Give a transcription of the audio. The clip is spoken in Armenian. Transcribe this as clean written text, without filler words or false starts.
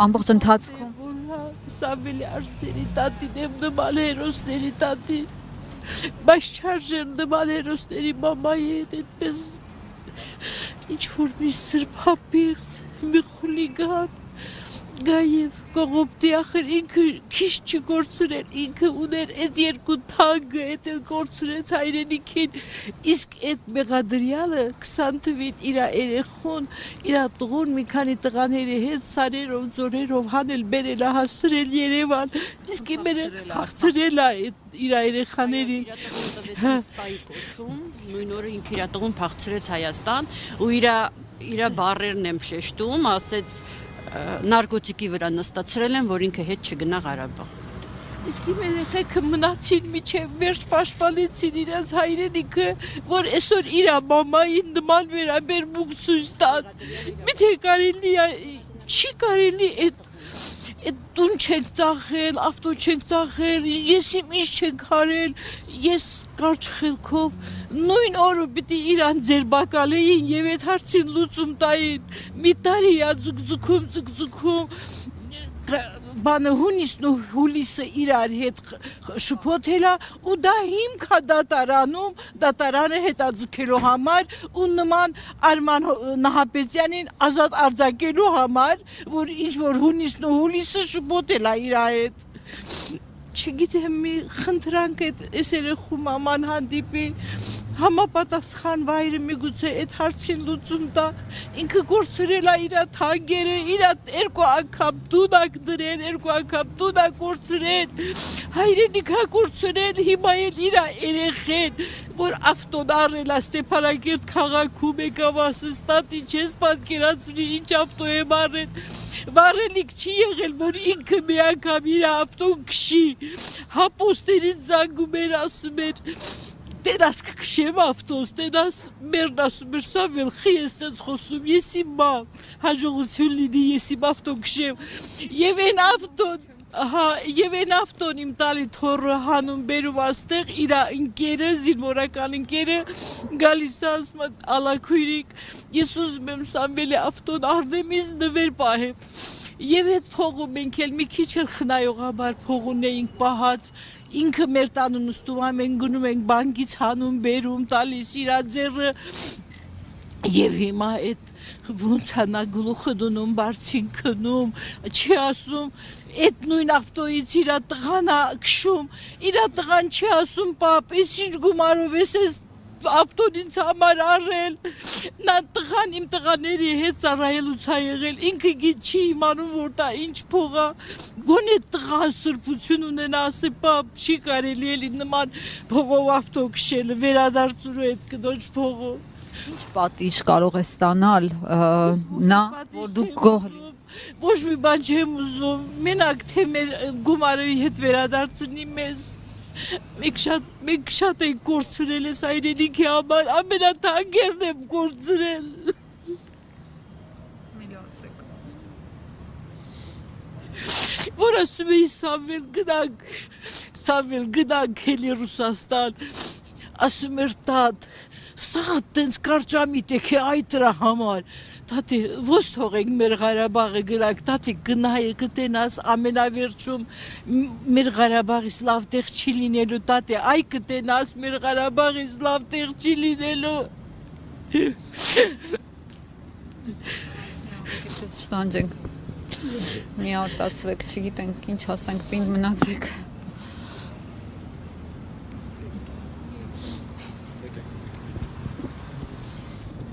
ամբողջ ընթացքում Սամվելի Արսենի տատին եմ նման հերոսների տատին, բայց չարժեմ նման հերոսների մամայի հետ այդպես ինչ-որ մի սրբապիղծ, մի խուլիգան գա և կողոպտի ախր ինքը քիչ չկորցրել, ինքը ուներ այդ երկու թանկը, այդ էլ կորցրեց հայրենիքին, իսկ այդ մեղադրյալը 20 թվին իրա երեխուն, իրա տղուն մի քանի տղաների հետ սարերով, ձորերով հանել բերել ա հասցրել Երևան, իսկ իմերը հաղցրել ա իրա երեխաներին։ Սպայի կոչում, նույն օրը ինքը իրա տղուն փախցրեց Հայաստան ու իրա բառերն եմ շեշտում, ասեց նարկոտիկի վրա նստացրել են, որ ինքը հետ չգնա Ղարաբաղ։ Իսկ իմ երեխեքը մնացին միջև վերջ պաշտպանեցին իրենց հայրենիքը, որ այսօր իրա մամային նման վերաբերմունք ցույց տան։ Միթե կարելի է, չի կարելի այդ տուն չենք ծախել, ավտո չենք ծախել, ես իմ ինչ չենք հարել, ես կարճ խելքով նույն օրը պիտի իրան ձերբակալեին և այդ հարցին լուծում տային, մի տարի ա ձգձգում, բանը հունիսն ու հուլիսը իրար հետ շփոթել ա ու դա հիմք ա դատարանում, դատարանը հետաձգելու համար ու նման Արման Նահապետյանին ազատ արձակելու համար, որ ինչ-որ հունիսն ու հուլիսը շփոթել ա իրա հետ։ Չգիտեմ, մի խնդրանք այս երեխու մաման հանդիպի, համապատասխան վայրը միգուցե այդ հարցին լուծում տա, ինքը կորցրել ա իրա թանկերը, իրա երկու անգամ տուն ա դրել, երկու անգամ տուն ա կորցրել, հայրենիք ա կորցրել, հիմա էլ իրա երեխեն, որ ավտոն առել ա Ստեփանակերտ քաղաքում եկավ ասես, տատի չես պատկերացնի ինչ ավտո եմ առել, վառելիք չի եղել, որ ինքը մի անգամ իրա ավտոն քշի, հապոստերից զանգում էր, ասում էր, տենաս կքշեմ ավտոս, տենաս մերն ասում էր Սամվել, խի ես տենց խոսում, ես իմ մամ, հաջողություն լինի, ես իմ ավտոն քշեմ, և են ավտոն իմ տալի թորը հանում բերում աստեղ, իրա ընկերը, զինվորական ընկերը, գալիս ասում ալաքույրիկ, ես ուզում եմ Սամվելի ավտոն առնեմ, ինձ նվեր պահեմ, և այդ փողում մենք էլ մի քիչ էլ խնայողաբար փողուն էինք պահած, ինքը մեր տանը նստում ա, մենք գնում ենք բանկից հանում, բերում, տալիս իրա ձեռը, և հիմա այդ ոնց ա նա գլուխը դնում, բարձին քնում, չի ասում, այդ նույն ավտոյից իրա տղան ա քշում, իրա տղան չի ասում, պապ, ես ինչ գումարով ես ավտոն ինձ համար առել, նա տղան իմ տղաների հետ ծառայելուց ա եղել, ինքը չի իմանում, որ դա ինչ փող ա, գոնե տղան սրբություն ունենա, ասե, պապ, չի կարելի էլի նման փողով ավտո քշելը, վերադարձուրու այդ կնոջ փողով։ ինչ պատիժ կարող է ստանալ նա, որ դուք գոհ ոչ մի բան չեմ ուզում, մենակ թե մեր գումարի հետ վերադարձնի մեզ, մենք շատ ենք կորցրել ես հայրենիքի համար, ամենաթանկերն եմ կորցրել։ Որ ասում էի Սամվել գնանք էլի Ռուսաստան, ասում էր տատ, սա տենց կարճամիտ եք է այդ դրա համար, տատի ոնց թողենք մեր Ղարաբաղը գնանք, տատի գնայի կտենաս ամենավերջում մեր Ղարաբաղից լավ տեղ չի լինելու, տատի այ կտենաս մեր Ղարաբաղից լավ տեղ չի լինելու։ Շտանջենք, մի արտասվեք, չգիտենք ինչ ասենք, պինդ մնացեք։